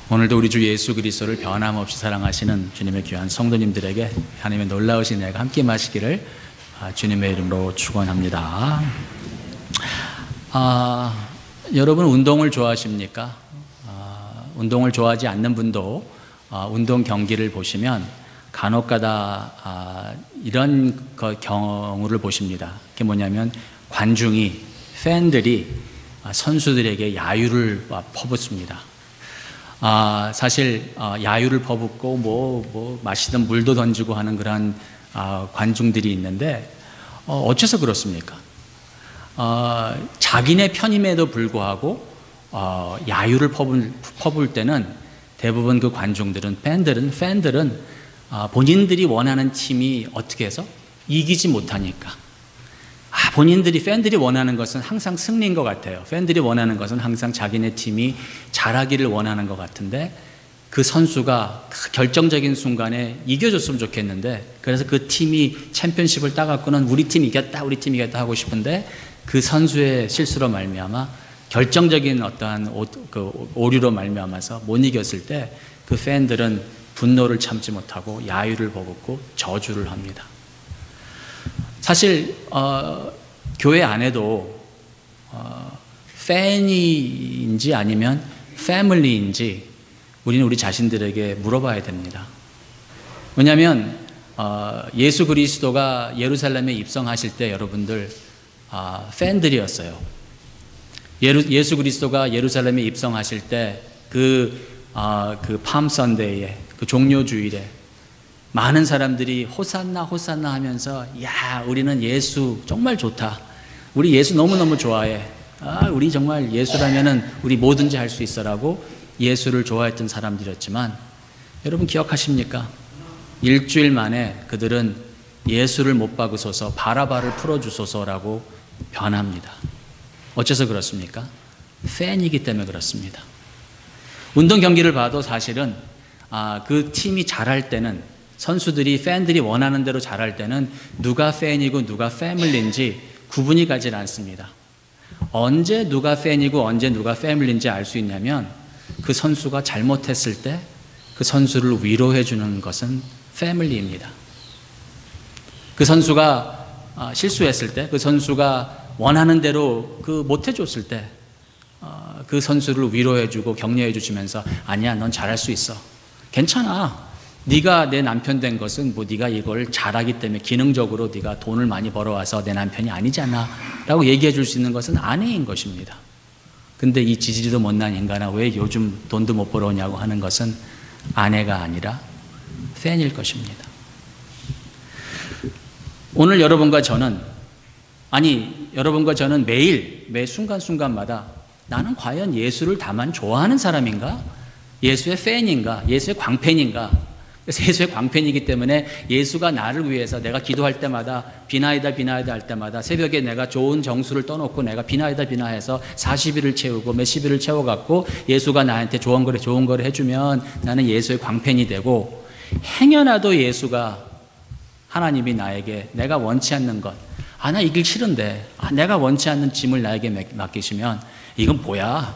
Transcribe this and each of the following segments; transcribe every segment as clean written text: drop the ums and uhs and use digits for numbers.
오늘도 우리 주 예수 그리스도를 변함없이 사랑하시는 주님의 귀한 성도님들에게 하나님의 놀라우신 은혜가 함께 마시기를 주님의 이름으로 축원합니다. 여러분 운동을 좋아하십니까? 운동을 좋아하지 않는 분도 운동 경기를 보시면 간혹가다 이런 경우를 보십니다. 그게 뭐냐면 관중이, 팬들이 선수들에게 야유를 퍼붓습니다. 사실 야유를 퍼붓고 뭐 마시던 물도 던지고 하는 그런 관중들이 있는데 어째서 그렇습니까? 자기네 편임에도 불구하고 야유를 퍼부을 때는 대부분 그 관중들은 팬들은 본인들이 원하는 팀이 어떻게 해서 이기지 못하니까 팬들이 원하는 것은 항상 승리인 것 같아요. 팬들이 원하는 것은 항상 자기네 팀이 잘하기를 원하는 것 같은데 그 선수가 결정적인 순간에 이겨줬으면 좋겠는데 그래서 그 팀이 챔피언십을 따갖고는 우리 팀 이겼다 하고 싶은데 그 선수의 실수로 말미암아 결정적인 어떠한 오류로 말미암아서 못 이겼을 때 그 팬들은 분노를 참지 못하고 야유를 퍼붓고 저주를 합니다. 사실 교회 안에도 팬인지 아니면 패밀리인지 우리는 우리 자신들에게 물어봐야 됩니다. 왜냐하면 예수 그리스도가 예루살렘에 입성하실 때 여러분들 팬들이었어요. 예수 그리스도가 예루살렘에 입성하실 때 그 팜선데이에 그 종료주일에 많은 사람들이 호산나 호산나 하면서 야 우리는 예수 정말 좋다. 우리 예수 너무너무 좋아해. 우리 정말 예수라면은 우리 뭐든지 할 수 있어라고 예수를 좋아했던 사람들이었지만 여러분 기억하십니까? 일주일 만에 그들은 예수를 못 박으소서 바라바를 풀어주소서라고 변합니다. 어째서 그렇습니까? 팬이기 때문에 그렇습니다. 운동 경기를 봐도 사실은 그 팀이 잘할 때는 선수들이 팬들이 원하는 대로 잘할 때는 누가 팬이고 누가 패밀리인지 구분이 가질 않습니다. 언제 누가 팬이고 언제 누가 패밀리인지 알 수 있냐면 그 선수가 잘못했을 때 그 선수를 위로해 주는 것은 패밀리입니다. 그 선수가 실수했을 때 그 선수가 원하는 대로 못 해줬을 때 그 선수를 위로해 주고 격려해 주시면서 아니야 넌 잘할 수 있어. 괜찮아. 네가 내 남편 된 것은 네가 이걸 잘하기 때문에 기능적으로 네가 돈을 많이 벌어와서 내 남편이 아니잖아 라고 얘기해 줄 수 있는 것은 아내인 것입니다. 근데 이 지지리도 못난 인간아 왜 요즘 돈도 못 벌어오냐고 하는 것은 아내가 아니라 팬일 것입니다. 오늘 여러분과 저는 매 순간순간마다 나는 과연 예수를 다만 좋아하는 사람인가? 예수의 팬인가? 예수의 광팬인가? 그래서 예수의 광팬이기 때문에 예수가 나를 위해서 내가 기도할 때마다 비나이다 할 때마다 새벽에 내가 좋은 정수를 떠놓고 내가 비나이다 해서 40일을 채우고 몇십 일을 채워갖고 예수가 나한테 좋은 거를 해주면 나는 예수의 광팬이 되고 행여나도 예수가 하나님이 나에게 내가 원치 않는 것 나 이 길 싫은데 내가 원치 않는 짐을 나에게 맡기시면 이건 뭐야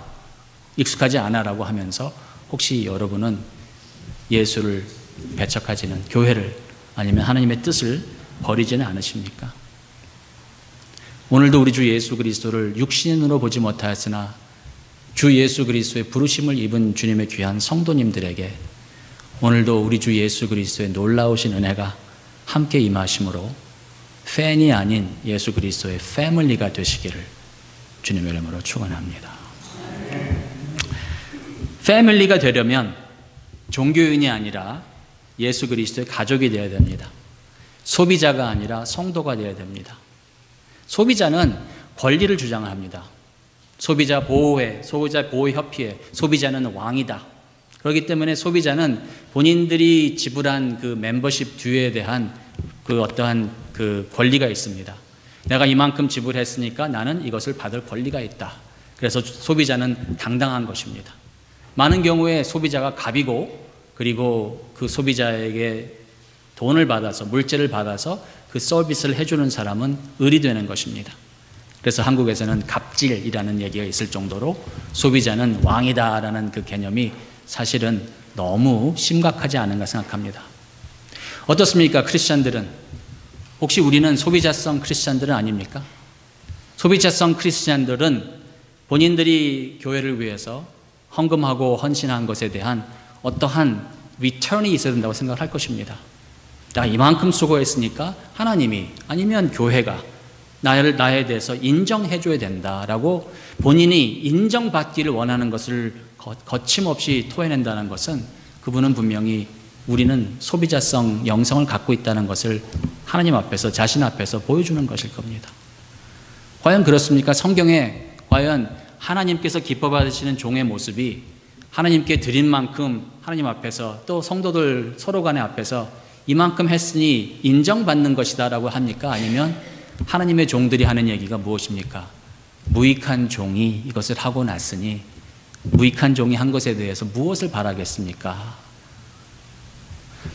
익숙하지 않아라고 하면서 혹시 여러분은 예수를 배척하지는 교회를 아니면 하나님의 뜻을 버리지는 않으십니까? 오늘도 우리 주 예수 그리스도를 육신으로 보지 못하였으나 주 예수 그리스도의 부르심을 입은 주님의 귀한 성도님들에게 오늘도 우리 주 예수 그리스도의 놀라우신 은혜가 함께 임하심으로 팬이 아닌 예수 그리스도의 패밀리가 되시기를 주님의 이름으로 축원합니다. 패밀리가 되려면 종교인이 아니라 예수 그리스도의 가족이 되어야 됩니다. 소비자가 아니라 성도가 되어야 됩니다. 소비자는 권리를 주장합니다. 소비자 보호협의회, 소비자는 왕이다. 그렇기 때문에 소비자는 본인들이 지불한 그 멤버십 듀에 대한 그 어떠한 그 권리가 있습니다. 내가 이만큼 지불했으니까 나는 이것을 받을 권리가 있다. 그래서 소비자는 당당한 것입니다. 많은 경우에 소비자가 갑이고 그리고 그 소비자에게 돈을 받아서 물질을 받아서 그 서비스를 해주는 사람은 을이 되는 것입니다. 그래서 한국에서는 갑질이라는 얘기가 있을 정도로 소비자는 왕이다라는 그 개념이 사실은 너무 심각하지 않은가 생각합니다. 어떻습니까? 크리스찬들은 혹시 우리는 소비자성 크리스찬들은 아닙니까? 소비자성 크리스찬들은 본인들이 교회를 위해서 헌금하고 헌신한 것에 대한 어떠한 리턴이 있어야 된다고 생각할 것입니다. 내가 이만큼 수고했으니까 하나님이 아니면 교회가 나에 대해서 인정해 줘야 된다라고 본인이 인정받기를 원하는 것을 거침없이 토해낸다는 것은 그분은 분명히 우리는 소비자성 영성을 갖고 있다는 것을 하나님 앞에서 자신 앞에서 보여주는 것일 겁니다. 과연 그렇습니까? 성경에 과연 하나님께서 기뻐 받으시는 종의 모습이 하나님께 드린 만큼 하나님 앞에서 또 성도들 서로 간의 앞에서 이만큼 했으니 인정받는 것이다 라고 합니까? 아니면 하나님의 종들이 하는 얘기가 무엇입니까? 무익한 종이 이것을 하고 났으니 무익한 종이 한 것에 대해서 무엇을 바라겠습니까?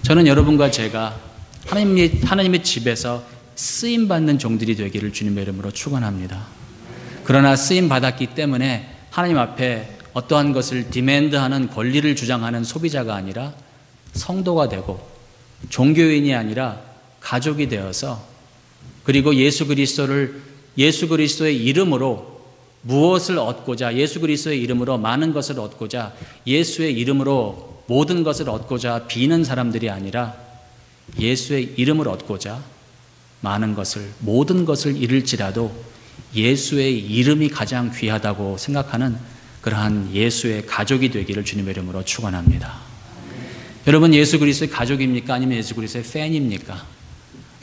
저는 여러분과 제가 하나님의 집에서 쓰임받는 종들이 되기를 주님의 이름으로 축원합니다. 그러나 쓰임받았기 때문에 하나님 앞에 어떠한 것을 디맨드하는 권리를 주장하는 소비자가 아니라 성도가 되고 종교인이 아니라 가족이 되어서 그리고 예수 그리스도의 이름으로 무엇을 얻고자 예수 그리스도의 이름으로 많은 것을 얻고자 예수의 이름으로 모든 것을 얻고자 비는 사람들이 아니라 예수의 이름을 얻고자 많은 것을 모든 것을 잃을지라도 예수의 이름이 가장 귀하다고 생각하는 그러한 예수의 가족이 되기를 주님의 이름으로 축원합니다. 여러분 예수 그리스도의 가족입니까? 아니면 예수 그리스도의 팬입니까?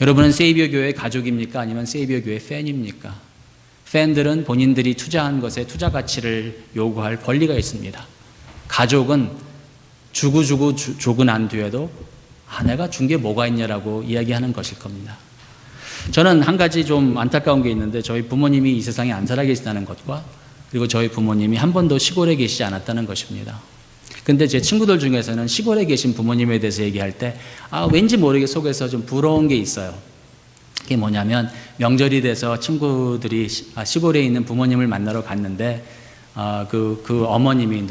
여러분은 세이비어 교회의 가족입니까? 아니면 세이비어 교회의 팬입니까? 팬들은 본인들이 투자한 것에 투자 가치를 요구할 권리가 있습니다. 가족은 주고 난 뒤에도 내가 준 게 뭐가 있냐라고 이야기하는 것일 겁니다. 저는 한 가지 좀 안타까운 게 있는데 저희 부모님이 이 세상에 안 살아 계시다는 것과 그리고 저희 부모님이 한 번도 시골에 계시지 않았다는 것입니다. 근데 제 친구들 중에서는 시골에 계신 부모님에 대해서 얘기할 때 왠지 모르게 속에서 좀 부러운 게 있어요. 그게 뭐냐면 명절이 돼서 친구들이 시골에 있는 부모님을 만나러 갔는데 그 어머님이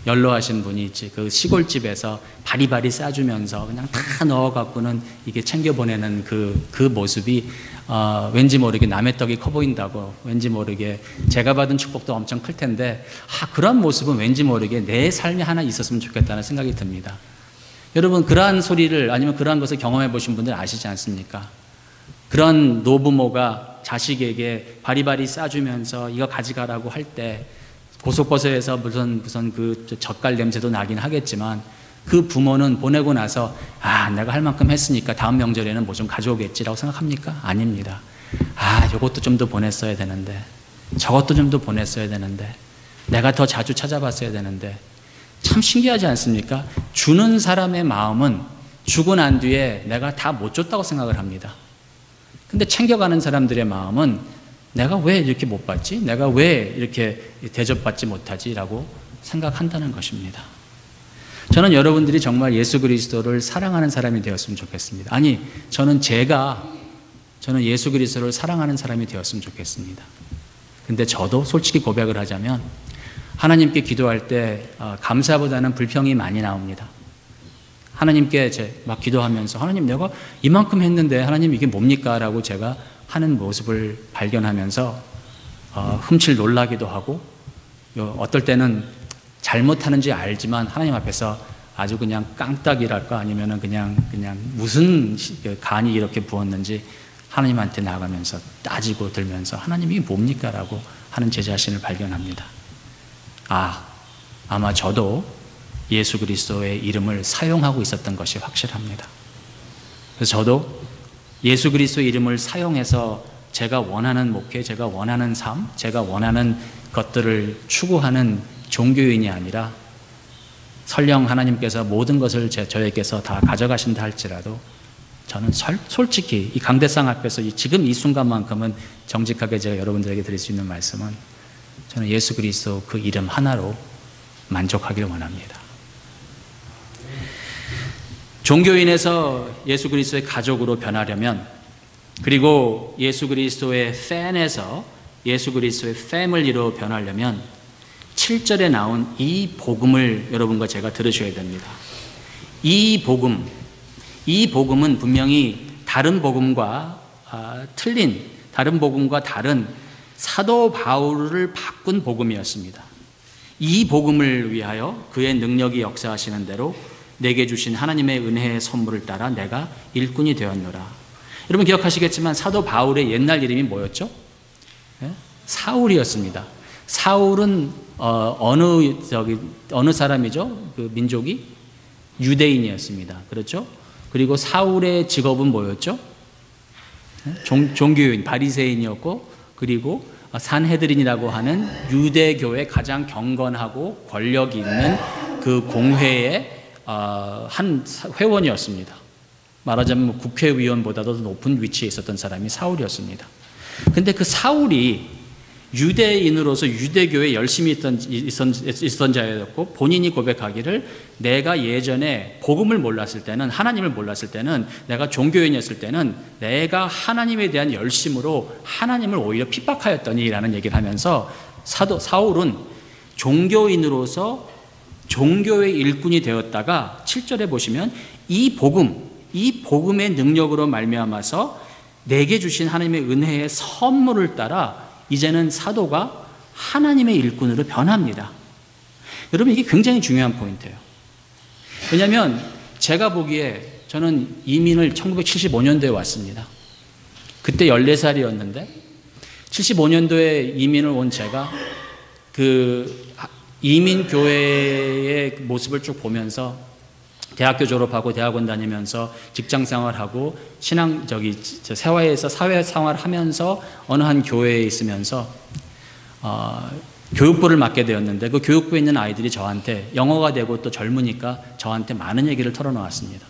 연로하신 분이 있지 그 시골집에서 바리바리 싸주면서 그냥 다 넣어갖고는 이게 챙겨 보내는 그 모습이 왠지 모르게 남의 떡이 커 보인다고 왠지 모르게 제가 받은 축복도 엄청 클 텐데 그런 모습은 왠지 모르게 내 삶에 하나 있었으면 좋겠다는 생각이 듭니다. 여러분 그러한 소리를 아니면 그러한 것을 경험해 보신 분들 아시지 않습니까? 그런 노부모가 자식에게 바리바리 싸주면서 이거 가져가라고 할 때 고속버스에서 무슨 그 젓갈 냄새도 나긴 하겠지만 그 부모는 보내고 나서 내가 할 만큼 했으니까 다음 명절에는 뭐 좀 가져오겠지라고 생각합니까? 아닙니다. 이것도 좀 더 보냈어야 되는데 저것도 좀 더 보냈어야 되는데 내가 더 자주 찾아봤어야 되는데 참 신기하지 않습니까? 주는 사람의 마음은 주고 난 뒤에 내가 다 못 줬다고 생각을 합니다. 근데 챙겨가는 사람들의 마음은 내가 왜 이렇게 못 받지? 내가 왜 이렇게 대접받지 못하지? 라고 생각한다는 것입니다. 저는 여러분들이 정말 예수 그리스도를 사랑하는 사람이 되었으면 좋겠습니다. 저는 예수 그리스도를 사랑하는 사람이 되었으면 좋겠습니다. 근데 저도 솔직히 고백을 하자면 하나님께 기도할 때 감사보다는 불평이 많이 나옵니다. 하나님께 막 기도하면서 하나님 내가 이만큼 했는데 하나님 이게 뭡니까? 라고 제가 하는 모습을 발견하면서 흠칠 놀라기도 하고 어떨 때는 잘못하는지 알지만 하나님 앞에서 아주 그냥 깡딱이랄까 아니면은 그냥 무슨 간이 이렇게 부었는지 하나님한테 나가면서 따지고 들면서 하나님 이게 뭡니까? 라고 하는 제 자신을 발견합니다. 아마 저도 예수 그리스도의 이름을 사용하고 있었던 것이 확실합니다. 그래서 저도 예수 그리스도의 이름을 사용해서 제가 원하는 목회, 제가 원하는 삶, 제가 원하는 것들을 추구하는 종교인이 아니라 설령 하나님께서 모든 것을 저에게서 다 가져가신다 할지라도 저는 솔직히 이 강대상 앞에서 지금 이 순간만큼은 정직하게 제가 여러분들에게 드릴 수 있는 말씀은 저는 예수 그리스도 그 이름 하나로 만족하기를 원합니다. 종교인에서 예수 그리스도의 가족으로 변하려면 그리고 예수 그리스도의 팬에서 예수 그리스도의 패밀리로 변하려면 7절에 나온 이 복음을 여러분과 제가 들으셔야 됩니다. 이 복음은 분명히 다른 복음과 다른 사도 바울을 바꾼 복음이었습니다. 이 복음을 위하여 그의 능력이 역사하시는 대로 내게 주신 하나님의 은혜의 선물을 따라 내가 일꾼이 되었노라. 여러분 기억하시겠지만 사도 바울의 옛날 이름이 뭐였죠? 사울이었습니다. 사울은 어느 사람이죠? 그 민족이 유대인이었습니다. 그렇죠? 그리고 사울의 직업은 뭐였죠? 종교인, 바리새인이었고, 그리고 산헤드린이라고 하는 유대교의 가장 경건하고 권력이 있는 그 공회의 한 회원이었습니다. 말하자면 국회의원보다도 높은 위치에 있었던 사람이 사울이었습니다. 근데 그 사울이 유대인으로서 유대교에 열심히 있었던 자였고, 본인이 고백하기를 내가 예전에 복음을 몰랐을 때는, 하나님을 몰랐을 때는, 내가 종교인이었을 때는 내가 하나님에 대한 열심으로 하나님을 오히려 핍박하였더니 라는 얘기를 하면서 사울은 종교인으로서 종교의 일꾼이 되었다가 7절에 보시면 이 복음의 능력으로 말미암아서 내게 주신 하나님의 은혜의 선물을 따라 이제는 사도가 하나님의 일꾼으로 변합니다. 여러분 이게 굉장히 중요한 포인트예요. 왜냐하면 제가 보기에 저는 이민을 1975년도에 왔습니다. 그때 14살이었는데 75년도에 이민을 온 제가 그 이민교회의 모습을 쭉 보면서 대학교 졸업하고 대학원 다니면서 직장 생활하고 세화에서 사회 생활하면서 어느 한 교회에 있으면서 교육부를 맡게 되었는데 그 교육부에 있는 아이들이 저한테 영어가 되고 또 젊으니까 저한테 많은 얘기를 털어놓았습니다.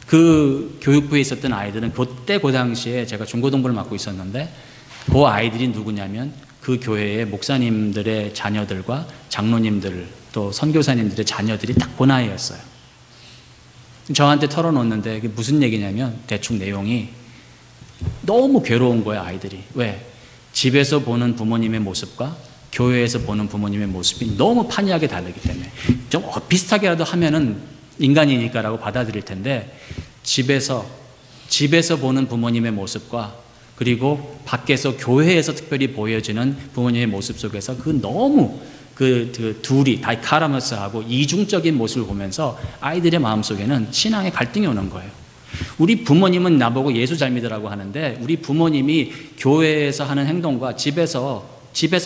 그 교육부에 있었던 아이들은 그때 그 당시에 제가 중고등부를 맡고 있었는데 그 아이들이 누구냐면 그 교회의 목사님들의 자녀들과 장로님들 또 선교사님들의 자녀들이 딱 그 나이였어요. 저한테 털어놓는데 그게 무슨 얘기냐면 대충 내용이 너무 괴로운 거예요. 아이들이. 왜? 집에서 보는 부모님의 모습과 교회에서 보는 부모님의 모습이 너무 판이하게 다르기 때문에 좀 비슷하게라도 하면은 인간이니까라고 받아들일 텐데 집에서 보는 부모님의 모습과 그리고 밖에서 교회에서 특별히 보여지는 부모님의 모습 속에서 너무 그 둘이 다이카라머스하고 이중적인 모습을 보면서 아이들의 마음속에는 신앙의 갈등이 오는 거예요. 우리 부모님은 나보고 예수 잘 믿으라고 하는데 우리 부모님이 교회에서 하는 행동과 집에서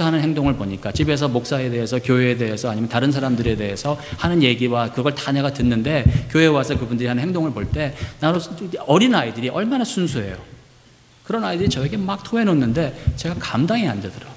하는 행동을 보니까 집에서 목사에 대해서 교회에 대해서 아니면 다른 사람들에 대해서 하는 얘기와 그걸 다 내가 듣는데 교회에 와서 그분들이 하는 행동을 볼 때 나로 어린 아이들이 얼마나 순수해요. 그런 아이들이 저에게 막 토해놓는데 제가 감당이 안 되더라고요.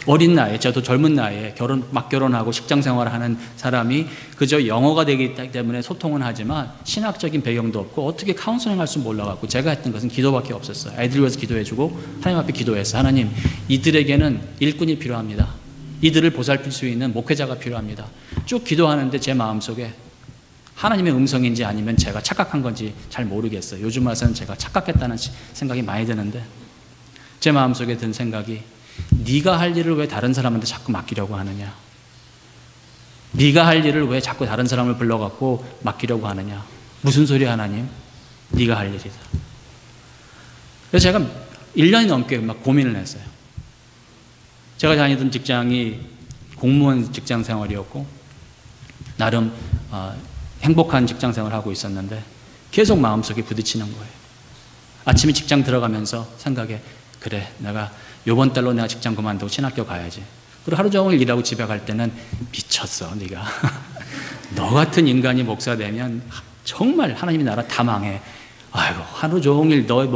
어린 나이에, 저도 젊은 나이에 막 결혼하고 직장 생활을 하는 사람이 그저 영어가 되기 때문에 소통은 하지만 신학적인 배경도 없고 어떻게 카운슬링 할 줄 몰라갖고 제가 했던 것은 기도밖에 없었어요. 아이들 위해서 기도해주고 하나님 앞에 기도했어요. 하나님, 이들에게는 일꾼이 필요합니다. 이들을 보살필 수 있는 목회자가 필요합니다. 쭉 기도하는데 제 마음속에 하나님의 음성인지 아니면 제가 착각한 건지 잘 모르겠어요. 요즘 와서는 제가 착각했다는 생각이 많이 드는데 제 마음속에 든 생각이 네가 할 일을 왜 다른 사람한테 자꾸 맡기려고 하느냐? 네가 할 일을 왜 자꾸 다른 사람을 불러갖고 맡기려고 하느냐? 무슨 소리 하나님? 네가 할 일이다. 그래서 제가 1년이 넘게 막 고민을 했어요. 제가 다니던 직장이 공무원 직장 생활이었고 나름 행복한 직장 생활을 하고 있었는데 계속 마음속에 부딪히는 거예요. 아침에 직장 들어가면서 생각에 그래, 내가 요번 달로 내가 직장 그만두고 신학교 가야지. 그리고 하루 종일 일하고 집에 갈 때는 미쳤어, 네가. 너 같은 인간이 목사 되면 정말 하나님의 나라 다 망해. 아이고, 하루 종일 너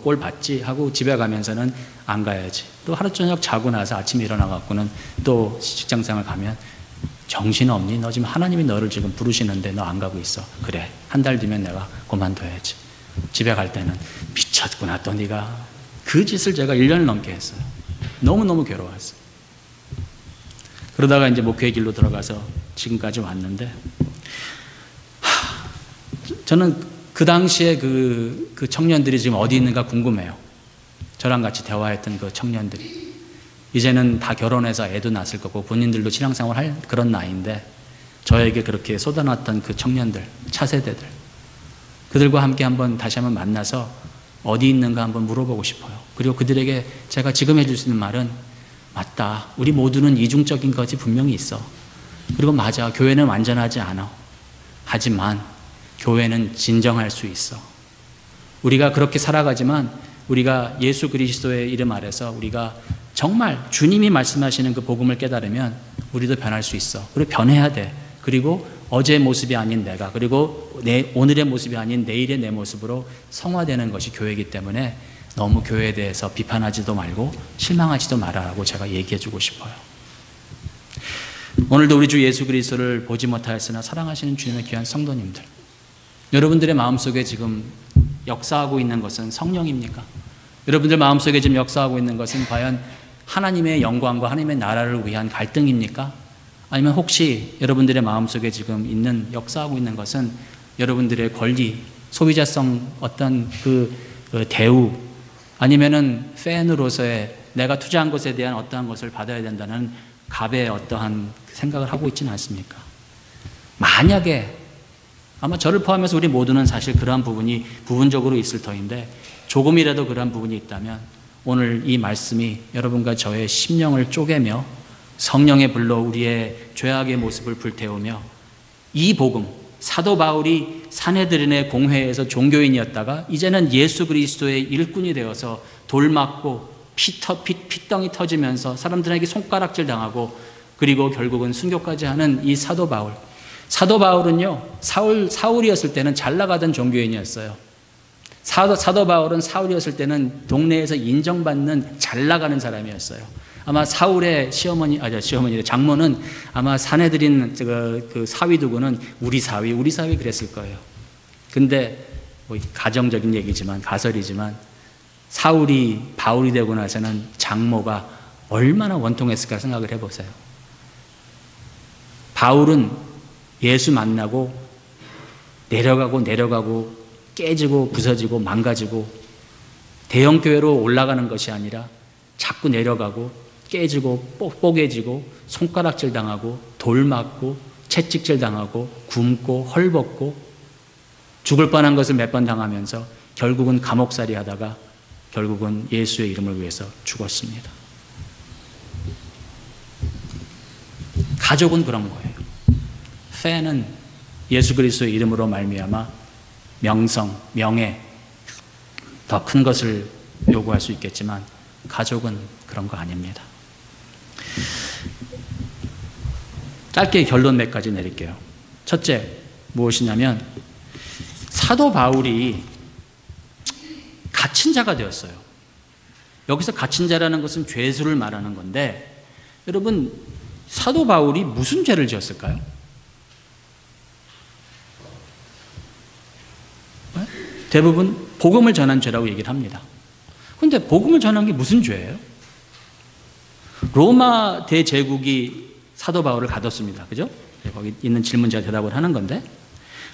꼴 봤지? 하고 집에 가면서는 안 가야지. 또 하루 저녁 자고 나서 아침에 일어나갖고는 또 직장 생활 가면 정신 없니? 너 지금 하나님이 너를 지금 부르시는데 너 안 가고 있어. 그래, 한 달 뒤면 내가 그만둬야지. 집에 갈 때는 미쳤구나, 또 네가. 그 짓을 제가 1년을 넘게 했어요. 너무너무 괴로웠어요. 그러다가 이제 목회의 길로 들어가서 지금까지 왔는데, 저는 그 당시에 그 청년들이 지금 어디 있는가 궁금해요. 저랑 같이 대화했던 그 청년들이. 이제는 다 결혼해서 애도 낳았을 거고 본인들도 신앙생활 할 그런 나이인데 저에게 그렇게 쏟아놨던 그 청년들, 차세대들, 그들과 함께 다시 한번 만나서 어디 있는가 한번 물어보고 싶어요. 그리고 그들에게 제가 지금 해줄 수 있는 말은, 맞다, 우리 모두는 이중적인 것이 분명히 있어. 그리고 맞아, 교회는 완전하지 않아. 하지만 교회는 진정할 수 있어. 우리가 그렇게 살아가지만 우리가 예수 그리스도의 이름 아래서 우리가 정말 주님이 말씀하시는 그 복음을 깨달으면 우리도 변할 수 있어. 그리고 변해야 돼. 그리고 어제의 모습이 아닌 내가, 그리고 오늘의 모습이 아닌 내일의 내 모습으로 성화되는 것이 교회이기 때문에 너무 교회에 대해서 비판하지도 말고 실망하지도 말아라고 제가 얘기해 주고 싶어요. 오늘도 우리 주 예수 그리스도를 보지 못하였으나 사랑하시는 주님의 귀한 성도님들, 여러분들의 마음속에 지금 역사하고 있는 것은 성령입니까? 여러분들 마음속에 지금 역사하고 있는 것은 과연 하나님의 영광과 하나님의 나라를 위한 갈등입니까? 아니면 혹시 여러분들의 마음속에 지금 역사하고 있는 것은 여러분들의 권리, 소비자성 어떤 그 대우, 아니면은 팬으로서의 내가 투자한 것에 대한 어떠한 것을 받아야 된다는 갑의 어떠한 생각을 하고 있지는 않습니까? 만약에, 아마 저를 포함해서 우리 모두는 사실 그러한 부분이 부분적으로 있을 터인데, 조금이라도 그러한 부분이 있다면 오늘 이 말씀이 여러분과 저의 심령을 쪼개며 성령의 불로 우리의 죄악의 모습을 불태우며 이 복음, 사도 바울이 산헤드린의 공회에서 종교인이었다가 이제는 예수 그리스도의 일꾼이 되어서 돌 맞고 피덩이 터지면서 사람들에게 손가락질 당하고 그리고 결국은 순교까지 하는 이 사도 바울. 사도 바울은요, 사울이었을 때는 잘 나가던 종교인이었어요. 사도 바울은 사울이었을 때는 동네에서 인정받는 잘 나가는 사람이었어요. 아마 사울의 장모는 아마 산헤드린 그 사위 두고는 우리 사위 그랬을 거예요. 근데 뭐 가정적인 얘기지만, 가설이지만, 사울이 바울이 되고 나서는 장모가 얼마나 원통했을까 생각을 해보세요. 바울은 예수 만나고 내려가고 깨지고 부서지고 망가지고 대형교회로 올라가는 것이 아니라 자꾸 내려가고 깨지고 뽀개지고 손가락질 당하고 돌 맞고 채찍질 당하고 굶고 헐벗고 죽을 뻔한 것을 몇 번 당하면서 결국은 감옥살이 하다가 결국은 예수의 이름을 위해서 죽었습니다. 가족은 그런 거예요. 팬은 예수 그리스도의 이름으로 말미암아 명성, 명예, 더 큰 것을 요구할 수 있겠지만 가족은 그런 거 아닙니다. 짧게 결론 몇 가지 내릴게요. 첫째, 무엇이냐면 사도 바울이 갇힌 자가 되었어요. 여기서 갇힌 자라는 것은 죄수를 말하는 건데, 여러분, 사도 바울이 무슨 죄를 지었을까요? 대부분 복음을 전한 죄라고 얘기를 합니다. 그런데 복음을 전한 게 무슨 죄예요? 로마 대제국이 사도 바울을 가뒀습니다. 그죠? 거기 있는 질문자가 대답을 하는 건데,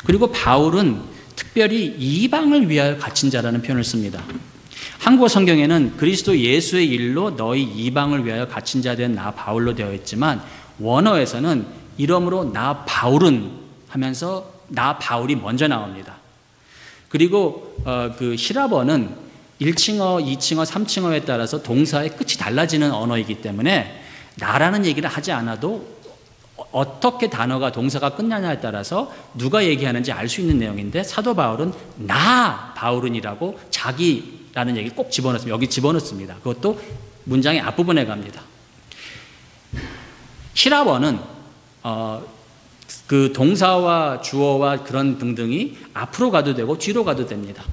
그리고 바울은 특별히 이방을 위하여 갇힌 자라는 표현을 씁니다. 한국어 성경에는 그리스도 예수의 일로 너희 이방을 위하여 갇힌 자 된 나 바울로 되어 있지만, 원어에서는 이러므로 나 바울은 하면서 나 바울이 먼저 나옵니다. 그리고 그 히라버는 1칭어, 2칭어, 3칭어에 따라서 동사의 끝이 달라지는 언어이기 때문에 나라는 얘기를 하지 않아도 어떻게 단어가 동사가 끝나냐에 따라서 누가 얘기하는지 알 수 있는 내용인데, 사도 바울은 나 바울은이라고 자기라는 얘기를 꼭 집어넣습니다. 여기 집어넣습니다. 그것도 문장의 앞부분에 갑니다. 히라버는 그 동사와 주어와 그런 등등이 앞으로 가도 되고 뒤로 가도 됩니다.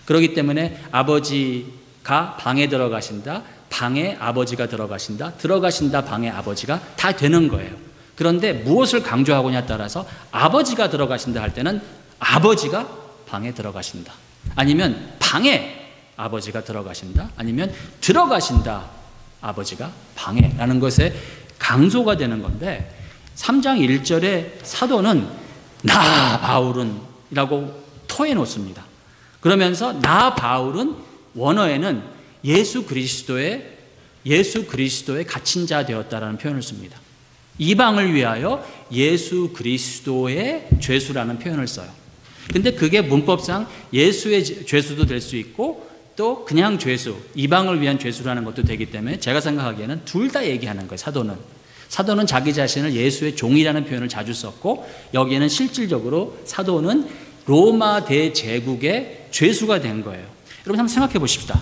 그렇기 때문에 아버지가 방에 들어가신다, 방에 아버지가 들어가신다, 방에 아버지가 다 되는 거예요. 그런데 무엇을 강조하고냐에 따라서 아버지가 들어가신다 할 때는 아버지가 방에 들어가신다, 아니면 방에 아버지가 들어가신다, 아니면 들어가신다 아버지가 방에라는 것에 강조가 되는 건데, 3장 1절에 사도는 나 바울은 이라고 토해 놓습니다. 그러면서 나 바울은 원어에는 예수 그리스도의 예수 그리스도의 갇힌 자 되었다라는 표현을 씁니다. 이방을 위하여 예수 그리스도의 죄수라는 표현을 써요. 근데 그게 문법상 예수의 죄수도 될 수 있고 또 그냥 죄수, 이방을 위한 죄수라는 것도 되기 때문에 제가 생각하기에는 둘 다 얘기하는 거예요. 사도는 자기 자신을 예수의 종이라는 표현을 자주 썼고, 여기에는 실질적으로 사도는 로마 대제국의 죄수가 된 거예요. 여러분 한번 생각해 보십시다.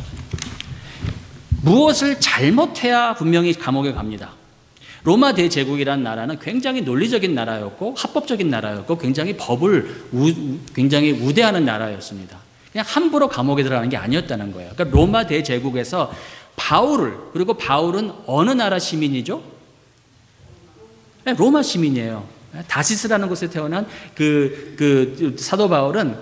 무엇을 잘못해야 분명히 감옥에 갑니다. 로마 대제국이라는 나라는 굉장히 논리적인 나라였고 합법적인 나라였고 굉장히 법을 굉장히 우대하는 나라였습니다. 그냥 함부로 감옥에 들어가는 게 아니었다는 거예요. 그러니까 로마 대제국에서 그리고 바울은 어느 나라 시민이죠? 로마 시민이에요. 다시스라는 곳에 태어난 그 사도 바울은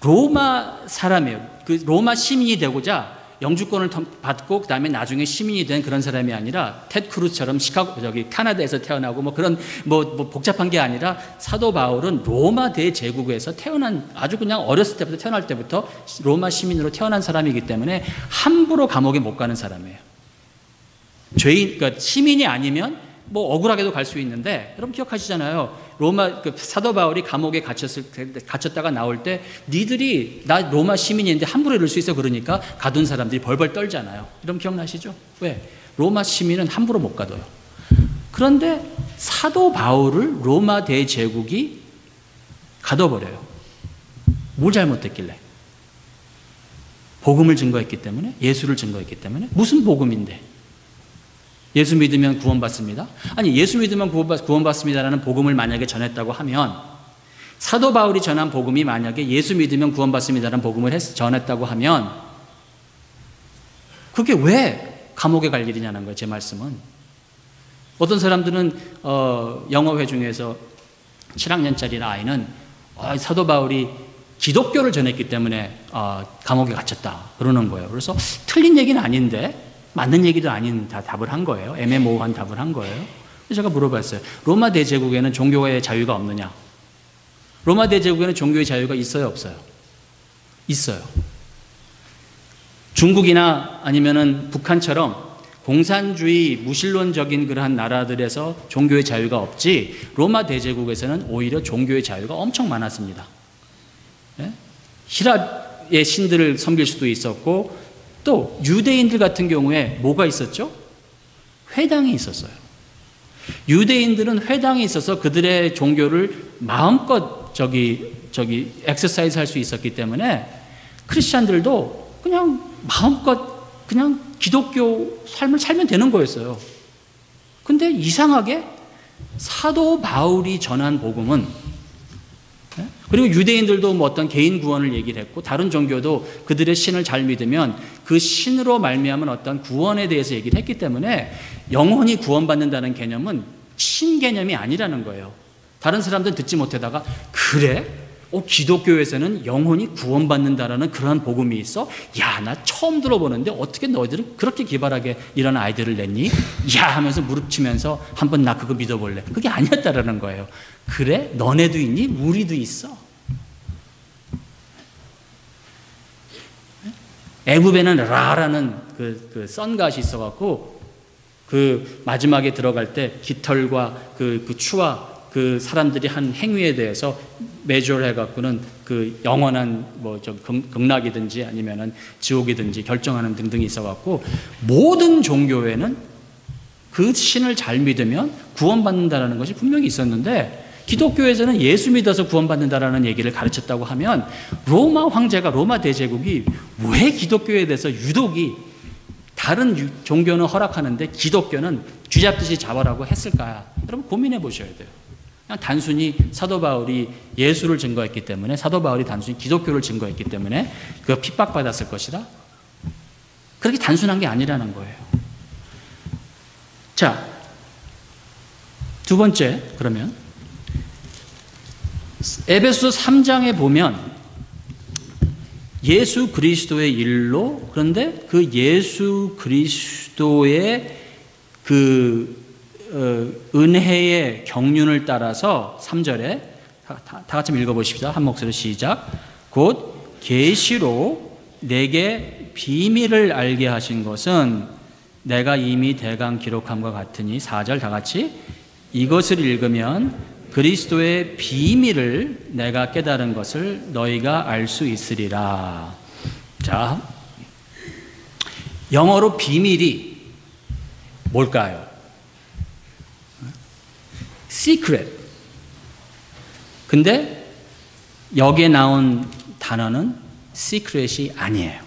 로마 사람이에요. 그 로마 시민이 되고자 영주권을 받고 그다음에 나중에 시민이 된 그런 사람이 아니라 텟 크루즈처럼 캐나다에서 태어나고 뭐 그런 복잡한 게 아니라 사도 바울은 로마 대제국에서 태어난 아주 그냥 어렸을 때부터 태어날 때부터 로마 시민으로 태어난 사람이기 때문에 함부로 감옥에 못 가는 사람이에요. 그러니까 시민이 아니면 뭐 억울하게도 갈 수 있는데, 여러분 기억하시잖아요. 사도 바울이 감옥에 갇혔다가 나올 때 니들이 나 로마 시민인데 함부로 이럴 수 있어 그러니까 가둔 사람들이 벌벌 떨잖아요. 여러분 기억나시죠? 왜? 로마 시민은 함부로 못 가둬요. 그런데 사도 바울을 로마 대제국이 가둬버려요. 뭘 잘못했길래? 복음을 증거했기 때문에? 예수를 증거했기 때문에? 무슨 복음인데? 예수 믿으면 구원받습니다. 아니, 예수 믿으면 구원받습니다라는 복음을 만약에 전했다고 하면, 사도 바울이 전한 복음이 만약에 예수 믿으면 구원받습니다라는 복음을 전했다고 하면 그게 왜 감옥에 갈 일이냐는 거예요. 제 말씀은. 어떤 사람들은 영어회 중에서 7학년짜리 아이는 사도 바울이 기독교를 전했기 때문에 감옥에 갇혔다 그러는 거예요. 그래서 틀린 얘기는 아닌데 맞는 얘기도 아닌 답을 한 거예요. 애매모호한 답을 한 거예요. 그래서 제가 물어봤어요. 로마 대제국에는 종교의 자유가 없느냐? 로마 대제국에는 종교의 자유가 있어요, 없어요? 있어요. 중국이나 아니면은 북한처럼 공산주의 무신론적인 그러한 나라들에서 종교의 자유가 없지, 로마 대제국에서는 오히려 종교의 자유가 엄청 많았습니다. 예? 히랍의 신들을 섬길 수도 있었고, 또 유대인들 같은 경우에 뭐가 있었죠? 회당이 있었어요. 유대인들은 회당이 있어서 그들의 종교를 마음껏 엑서사이즈 할 수 있었기 때문에 크리스찬들도 그냥 마음껏 그냥 기독교 삶을 살면 되는 거였어요. 근데 이상하게 사도 바울이 전한 복음은, 그리고 유대인들도 뭐 어떤 개인 구원을 얘기를 했고, 다른 종교도 그들의 신을 잘 믿으면 그 신으로 말미암은 어떤 구원에 대해서 얘기를 했기 때문에 영혼이 구원받는다는 개념은 신 개념이 아니라는 거예요. 다른 사람들은 듣지 못하다가 그래? 기독교에서는 영혼이 구원받는다라는 그런 복음이 있어? 야, 나 처음 들어보는데 어떻게 너희들은 그렇게 기발하게 이런 아이디어를 냈니? 야 하면서 무릎 치면서 한번 나 그거 믿어볼래. 그게 아니었다라는 거예요. 그래? 너네도 있니? 우리도 있어. 애굽에는 라라는 그 선갓이 있어갖고 그 마지막에 들어갈 때 깃털과 그 추와 그 사람들이 한 행위에 대해서 매주얼 해갖고는 그 영원한 극락이든지 아니면은 지옥이든지 결정하는 등등이 있어갖고, 모든 종교에는 그 신을 잘 믿으면 구원받는다라는 것이 분명히 있었는데, 기독교에서는 예수 믿어서 구원받는다라는 얘기를 가르쳤다고 하면 로마 황제가, 로마 대제국이 왜 기독교에 대해서 유독이 다른 종교는 허락하는데 기독교는 쥐잡듯이 잡아라고 했을까? 여러분 고민해 보셔야 돼요. 그냥 단순히 사도 바울이 예수를 증거했기 때문에, 사도 바울이 단순히 기독교를 증거했기 때문에 그가 핍박받았을 것이다? 그렇게 단순한 게 아니라는 거예요. 자, 두 번째, 그러면 에베소서 3장에 보면 예수 그리스도의 일로, 그런데 그 예수 그리스도의 그 은혜의 경륜을 따라서 3절에 다 같이 읽어보십시다. 한 목소리로 시작. 곧 계시로 내게 비밀을 알게 하신 것은 내가 이미 대강 기록함과 같으니 4절 다 같이 이것을 읽으면 그리스도의 비밀을 내가 깨달은 것을 너희가 알 수 있으리라. 자, 영어로 비밀이 뭘까요? secret. 근데 여기에 나온 단어는 secret이 아니에요.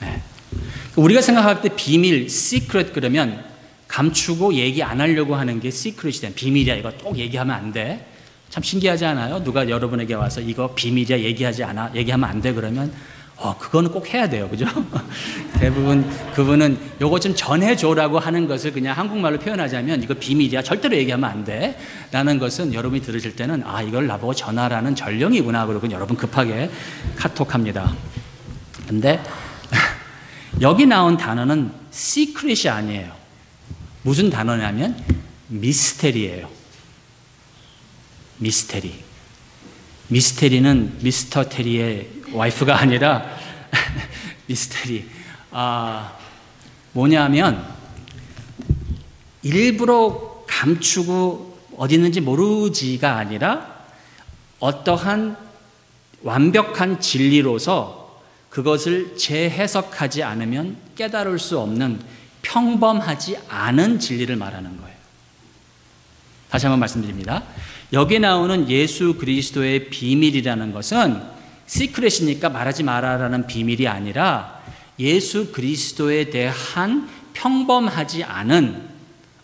네. 우리가 생각할 때 비밀, secret 그러면 감추고 얘기 안 하려고 하는 게 secret이 된 비밀이야. 이거 꼭 얘기하면 안 돼. 참 신기하지 않아요? 누가 여러분에게 와서 이거 비밀이야 얘기하면 안 돼 그러면 그거는 꼭 해야 돼요. 그죠? 대부분 그분은 요거 좀 전해줘라고 하는 것을 그냥 한국말로 표현하자면 이거 비밀이야. 절대로 얘기하면 안 돼. 라는 것은 여러분이 들으실 때는 이걸 나보고 전하라는 전령이구나. 그러고 여러분 급하게 카톡합니다. 근데 여기 나온 단어는 시크릿이 아니에요. 무슨 단어냐면 미스테리예요. 미스테리. 미스테리는 미스터 테리의 와이프가 아니라 미스테리. 뭐냐면 일부러 감추고 어디 있는지 모르지가 아니라 어떠한 완벽한 진리로서 그것을 재해석하지 않으면 깨달을 수 없는 평범하지 않은 진리를 말하는 거예요. 다시 한번 말씀드립니다. 여기 나오는 예수 그리스도의 비밀이라는 것은 시크릿이니까 말하지 마라라는 비밀이 아니라 예수 그리스도에 대한 평범하지 않은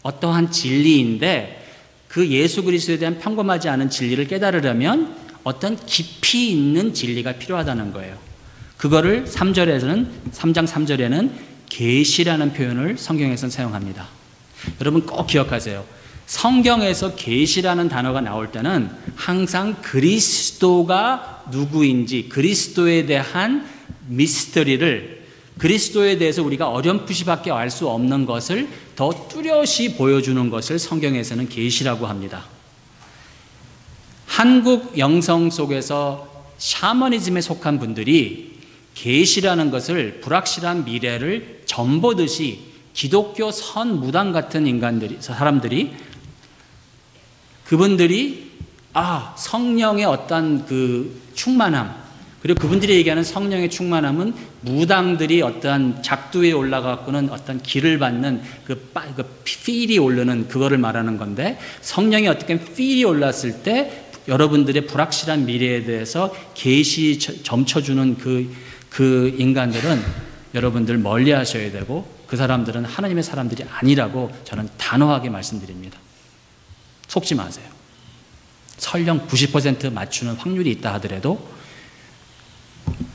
어떠한 진리인데 그 예수 그리스도에 대한 평범하지 않은 진리를 깨달으려면 어떤 깊이 있는 진리가 필요하다는 거예요. 그거를 3장 3절에는 계시라는 표현을 성경에서는 사용합니다. 여러분 꼭 기억하세요. 성경에서 계시라는 단어가 나올 때는 항상 그리스도가 누구인지 그리스도에 대한 미스터리를 그리스도에 대해서 우리가 어렴풋이밖에 알 수 없는 것을 더 뚜렷이 보여주는 것을 성경에서는 계시라고 합니다. 한국 영성 속에서 샤머니즘에 속한 분들이 계시라는 것을 불확실한 미래를 전보듯이 기독교 선무당 같은 사람들이 그분들이 성령의 어떤 그 충만함 그리고 그분들이 얘기하는 성령의 충만함은 무당들이 어떠한 작두에 올라가고는 어떤 길을 받는 그 필이 오르는 그거를 말하는 건데 성령이 어떻게 필이 올랐을 때 여러분들의 불확실한 미래에 대해서 계시 점쳐주는 그 인간들은 여러분들 멀리 하셔야 되고 그 사람들은 하나님의 사람들이 아니라고 저는 단호하게 말씀드립니다. 속지 마세요. 설령 90% 맞추는 확률이 있다 하더라도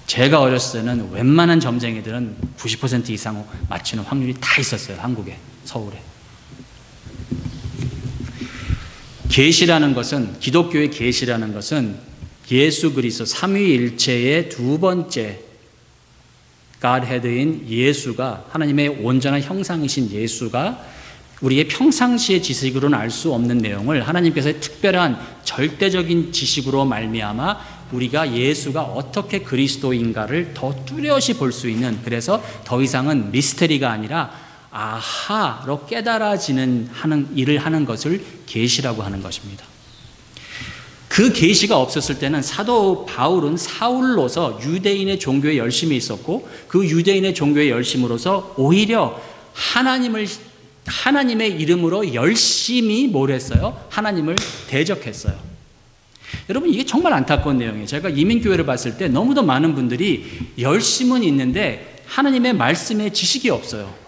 제가 어렸을 때는 웬만한 점쟁이들은 90% 이상 맞추는 확률이 다 있었어요. 한국에, 서울에. 계시라는 것은 기독교의 계시라는 것은 예수 그리스도 삼위일체의 두 번째 Godhead인 예수가 하나님의 온전한 형상이신 예수가 우리의 평상시의 지식으로는 알 수 없는 내용을 하나님께서의 특별한 절대적인 지식으로 말미암아 우리가 예수가 어떻게 그리스도인가를 더 뚜렷이 볼 수 있는 그래서 더 이상은 미스테리가 아니라 아하로 깨달아지는 일을 하는 것을 계시라고 하는 것입니다. 그 계시가 없었을 때는 사도 바울은 사울로서 유대인의 종교에 열심히 있었고 그 유대인의 종교의 열심으로서 오히려 하나님의 이름으로 열심히 뭘 했어요? 하나님을 대적했어요. 여러분 이게 정말 안타까운 내용이에요. 제가 이민교회를 봤을 때 너무도 많은 분들이 열심은 있는데 하나님의 말씀에 지식이 없어요.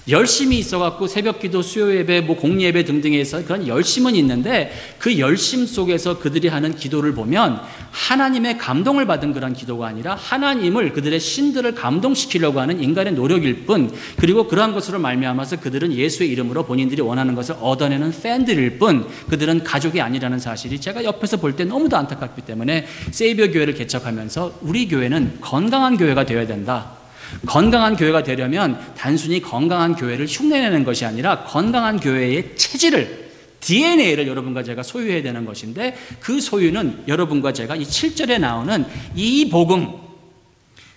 열심히 있어갖고 새벽기도, 수요예배, 공예배 등등에서 그런 열심은 있는데 그 열심 속에서 그들이 하는 기도를 보면 하나님의 감동을 받은 그런 기도가 아니라 하나님을 그들의 신들을 감동시키려고 하는 인간의 노력일 뿐 그리고 그러한 것으로 말미암아서 그들은 예수의 이름으로 본인들이 원하는 것을 얻어내는 팬들일 뿐 그들은 가족이 아니라는 사실이 제가 옆에서 볼 때 너무도 안타깝기 때문에 세이비어 교회를 개척하면서 우리 교회는 건강한 교회가 되어야 된다. 건강한 교회가 되려면 단순히 건강한 교회를 흉내내는 것이 아니라 건강한 교회의 체질을 DNA를 여러분과 제가 소유해야 되는 것인데 그 소유는 여러분과 제가 이 7절에 나오는 이 복음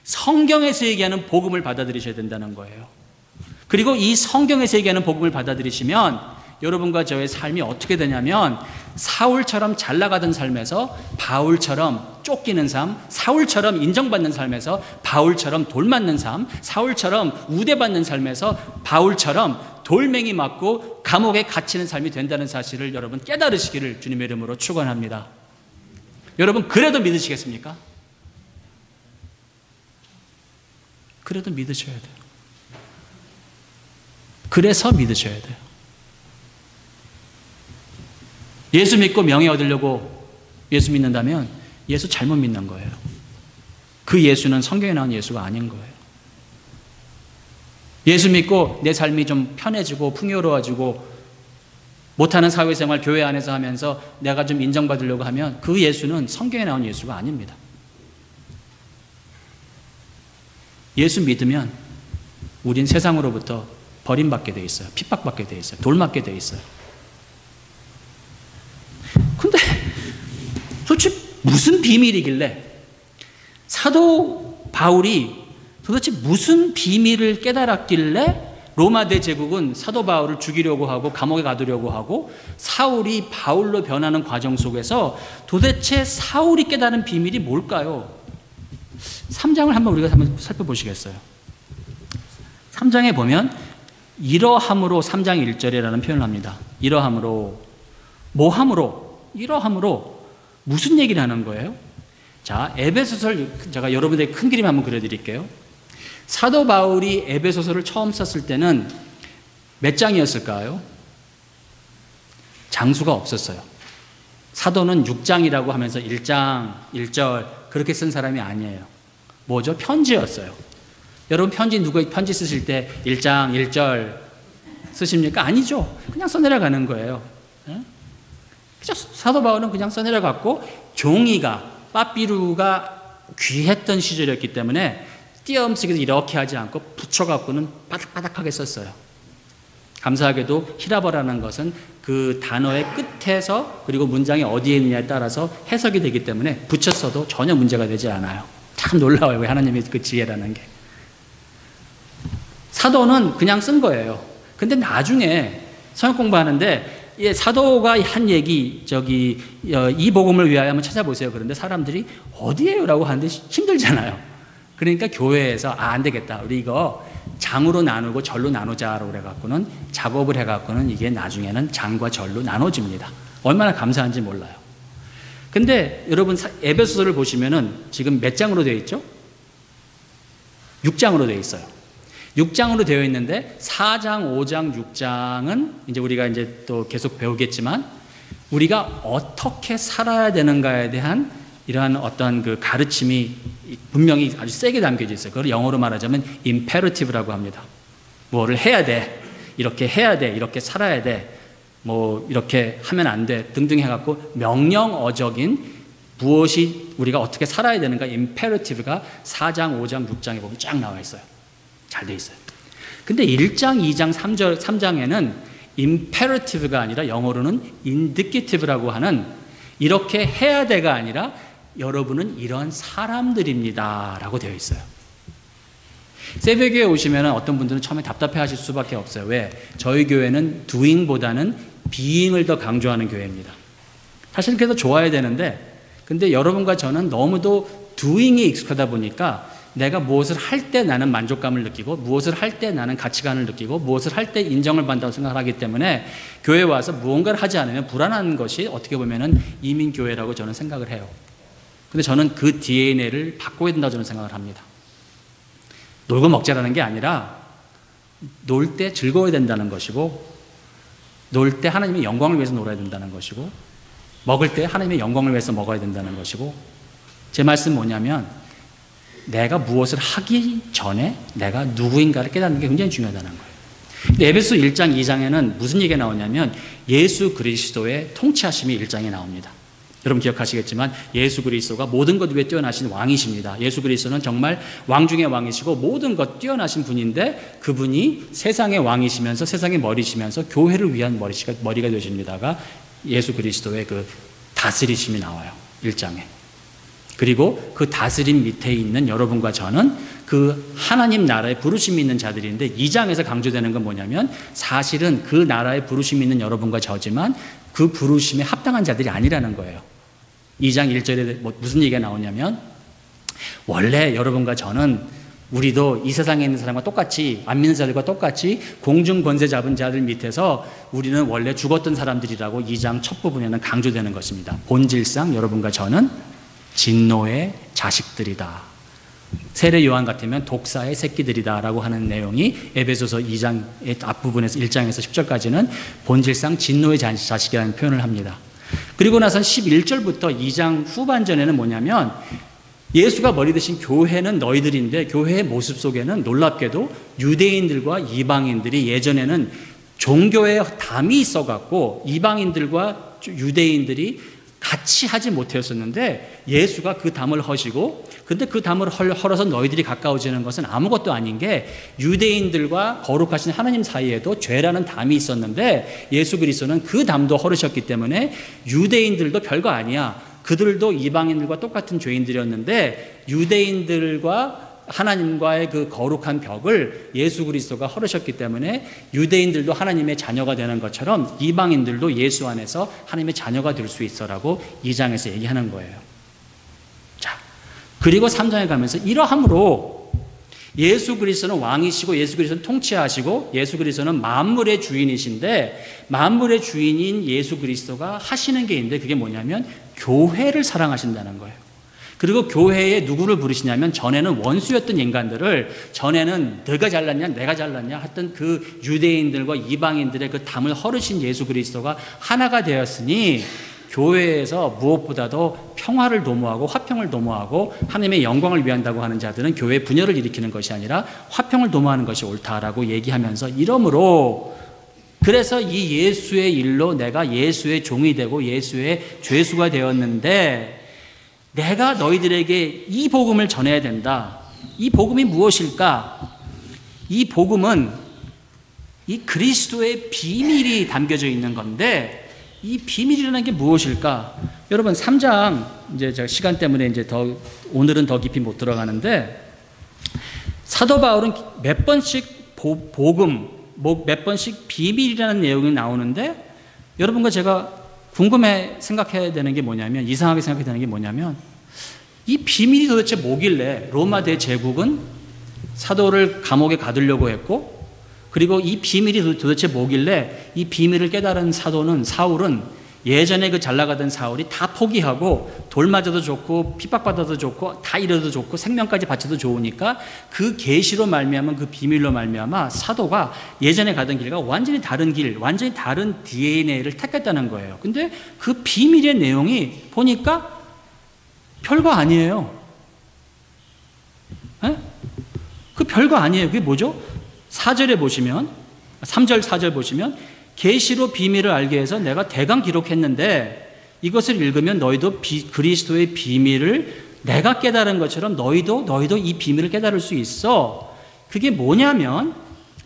성경에서 얘기하는 복음을 받아들이셔야 된다는 거예요. 그리고 이 성경에서 얘기하는 복음을 받아들이시면 여러분과 저의 삶이 어떻게 되냐면 사울처럼 잘 나가던 삶에서 바울처럼 쫓기는 삶, 사울처럼 인정받는 삶에서 바울처럼 돌 맞는 삶, 사울처럼 우대받는 삶에서 바울처럼 돌멩이 맞고 감옥에 갇히는 삶이 된다는 사실을 여러분 깨달으시기를 주님의 이름으로 축원합니다. 여러분 그래도 믿으시겠습니까? 그래도 믿으셔야 돼요. 그래서 믿으셔야 돼요. 예수 믿고 명예 얻으려고 예수 믿는다면 예수 잘못 믿는 거예요. 그 예수는 성경에 나온 예수가 아닌 거예요. 예수 믿고 내 삶이 좀 편해지고 풍요로워지고 못하는 사회생활 교회 안에서 하면서 내가 좀 인정받으려고 하면 그 예수는 성경에 나온 예수가 아닙니다. 예수 믿으면 우린 세상으로부터 버림받게 돼 있어요. 핍박받게 돼 있어요. 돌맞게 돼 있어요. 근데 도대체 무슨 비밀이길래 사도 바울이 도대체 무슨 비밀을 깨달았길래 로마 대제국은 사도 바울을 죽이려고 하고 감옥에 가두려고 하고 사울이 바울로 변하는 과정 속에서 도대체 사울이 깨달은 비밀이 뭘까요? 3장을 한번 우리가 한번 살펴보시겠어요? 3장에 보면 이러함으로 3장 1절이라는 표현을 합니다. 이러함으로 뭐함으로 이러함으로 무슨 얘기를 하는 거예요? 자, 에베소서를 제가 여러분들에게 큰 그림 한번 그려드릴게요. 사도 바울이 에베소서를 처음 썼을 때는 몇 장이었을까요? 장수가 없었어요. 사도는 6장이라고 하면서 1장, 1절 그렇게 쓴 사람이 아니에요. 뭐죠? 편지였어요. 여러분 편지 편지 쓰실 때 1장, 1절 쓰십니까? 아니죠. 그냥 써내려가는 거예요. 사도 바울은 그냥 써내려갔고 종이가 빠삐루가 귀했던 시절이었기 때문에 띄엄쓰기도 이렇게 하지 않고 붙여갖고는 바닥바닥하게 썼어요. 감사하게도 히라버라는 것은 그 단어의 끝에서 그리고 문장이 어디에 있느냐에 따라서 해석이 되기 때문에 붙였어도 전혀 문제가 되지 않아요. 참 놀라워요. 하나님의 그 지혜라는 게. 사도는 그냥 쓴 거예요. 근데 나중에 성역 공부하는데 사도가 한 얘기 이 복음을 위하여 한번 찾아보세요. 그런데 사람들이 어디에요? 라고 하는데 힘들잖아요. 그러니까 교회에서 안 되겠다. 우리 이거 장으로 나누고 절로 나누자라고 그래갖고는 작업을 해갖고는 이게 나중에는 장과 절로 나눠집니다. 얼마나 감사한지 몰라요. 근데 여러분 에베소서를 보시면은 지금 몇 장으로 되어 있죠? 6장으로 되어 있어요. 6장으로 되어 있는데 4장, 5장, 6장은 이제 우리가 이제 또 계속 배우겠지만 우리가 어떻게 살아야 되는가에 대한 이러한 어떤 그 가르침이 분명히 아주 세게 담겨져 있어요. 그걸 영어로 말하자면 imperative라고 합니다. 뭐를 해야 돼. 이렇게 해야 돼. 이렇게 살아야 돼. 뭐 이렇게 하면 안 돼. 등등 해갖고 명령어적인 무엇이 우리가 어떻게 살아야 되는가 imperative가 4장, 5장, 6장에 보면 쫙 나와 있어요. 잘 돼 있어요. 근데 1장, 2장, 3장에는 imperative가 아니라 영어로는 indicative라고 하는 이렇게 해야 돼가 아니라 여러분은 이런 사람들입니다 라고 되어 있어요. 새벽교회 오시면 어떤 분들은 처음에 답답해 하실 수밖에 없어요. 왜? 저희 교회는 doing보다는 being을 더 강조하는 교회입니다. 사실 그래서 좋아야 되는데 근데 여러분과 저는 너무도 doing이 익숙하다 보니까 내가 무엇을 할 때 나는 만족감을 느끼고 무엇을 할 때 나는 가치관을 느끼고 무엇을 할 때 인정을 받는다고 생각하기 때문에 교회에 와서 무언가를 하지 않으면 불안한 것이 어떻게 보면 이민교회라고 저는 생각을 해요. 근데 저는 그 DNA를 바꿔야 된다고 저는 생각을 합니다. 놀고 먹자라는 게 아니라 놀 때 즐거워야 된다는 것이고 놀 때 하나님의 영광을 위해서 놀아야 된다는 것이고 먹을 때 하나님의 영광을 위해서 먹어야 된다는 것이고 제 말씀은 뭐냐면 내가 무엇을 하기 전에 내가 누구인가를 깨닫는 게 굉장히 중요하다는 거예요. 근데 에베소 1장 2장에는 무슨 얘기가 나오냐면 예수 그리스도의 통치하심이 1장에 나옵니다. 여러분 기억하시겠지만 예수 그리스도가 모든 것 위에 뛰어나신 왕이십니다. 예수 그리스도는 정말 왕 중의 왕이시고 모든 것 뛰어나신 분인데 그분이 세상의 왕이시면서 세상의 머리시면서 교회를 위한 머리가 되십니다가 예수 그리스도의 그 다스리심이 나와요. 1장에. 그리고 그 다스림 밑에 있는 여러분과 저는 그 하나님 나라에 부르심이 있는 자들인데 2장에서 강조되는 건 뭐냐면 사실은 그 나라에 부르심이 있는 여러분과 저지만 그 부르심에 합당한 자들이 아니라는 거예요. 2장 1절에 무슨 얘기가 나오냐면 원래 여러분과 저는 우리도 이 세상에 있는 사람과 똑같이 안 믿는 자들과 똑같이 공중 권세 잡은 자들 밑에서 우리는 원래 죽었던 사람들이라고 2장 첫 부분에는 강조되는 것입니다. 본질상 여러분과 저는 진노의 자식들이다. 세례 요한 같으면 독사의 새끼들이다 라고 하는 내용이 에베소서 2장의 앞부분에서 1장에서 10절까지는 본질상 진노의 자식이라는 표현을 합니다. 그리고 나선 11절부터 2장 후반전에는 뭐냐면 예수가 머리 드신 교회는 너희들인데 교회의 모습 속에는 놀랍게도 유대인들과 이방인들이 예전에는 종교에 담이 있어갖고 이방인들과 유대인들이 같이 하지 못했었는데 예수가 그 담을 허시고 근데 그 담을 헐어서 너희들이 가까워지는 것은 아무것도 아닌 게 유대인들과 거룩하신 하나님 사이에도 죄라는 담이 있었는데 예수 그리스도는 그 담도 헐으셨기 때문에 유대인들도 별거 아니야. 그들도 이방인들과 똑같은 죄인들이었는데 유대인들과 하나님과의 그 거룩한 벽을 예수 그리스도가 헐으셨기 때문에 유대인들도 하나님의 자녀가 되는 것처럼 이방인들도 예수 안에서 하나님의 자녀가 될 수 있어라고 2장에서 얘기하는 거예요. 자, 그리고 3장에 가면서 이러함으로 예수 그리스도는 왕이시고 예수 그리스도는 통치하시고 예수 그리스도는 만물의 주인이신데 만물의 주인인 예수 그리스도가 하시는 게 있는데 그게 뭐냐면 교회를 사랑하신다는 거예요. 그리고 교회에 누구를 부르시냐면 전에는 원수였던 인간들을 전에는 너가 잘났냐 내가 잘났냐 하던 그 유대인들과 이방인들의 그 담을 헐으신 예수 그리스도가 하나가 되었으니 교회에서 무엇보다도 평화를 도모하고 화평을 도모하고 하나님의 영광을 위한다고 하는 자들은 교회 분열을 일으키는 것이 아니라 화평을 도모하는 것이 옳다라고 얘기하면서 이러므로 그래서 이 예수의 일로 내가 예수의 종이 되고 예수의 죄수가 되었는데 내가 너희들에게 이 복음을 전해야 된다. 이 복음이 무엇일까? 이 복음은 이 그리스도의 비밀이 담겨져 있는 건데 이 비밀이라는 게 무엇일까? 여러분 3장 이제 제가 시간 때문에 이제 오늘은 더 깊이 못 들어가는데 사도 바울은 몇 번씩 복음 몇 번씩 비밀이라는 내용이 나오는데 여러분과 제가 궁금해 생각해야 되는 게 뭐냐면 이상하게 생각해야 되는 게 뭐냐면 이 비밀이 도대체 뭐길래 로마 대제국은 사도를 감옥에 가두려고 했고 그리고 이 비밀이 도대체 뭐길래 이 비밀을 깨달은 사울은 예전에 그 잘나가던 사울이 다 포기하고 돌 맞아도 좋고 핍박받아도 좋고 다 잃어도 좋고 생명까지 바쳐도 좋으니까 그 계시로 말미암아 그 비밀로 말미암아 사도가 예전에 가던 길과 완전히 다른 길, 완전히 다른 DNA를 택했다는 거예요. 근데 그 비밀의 내용이 보니까 별거 아니에요. 에? 그 별거 아니에요. 그게 뭐죠? 4절에 보시면 3절 4절 보시면 계시로 비밀을 알게 해서 내가 대강 기록했는데 이것을 읽으면 너희도 그리스도의 비밀을 내가 깨달은 것처럼 너희도 이 비밀을 깨달을 수 있어. 그게 뭐냐면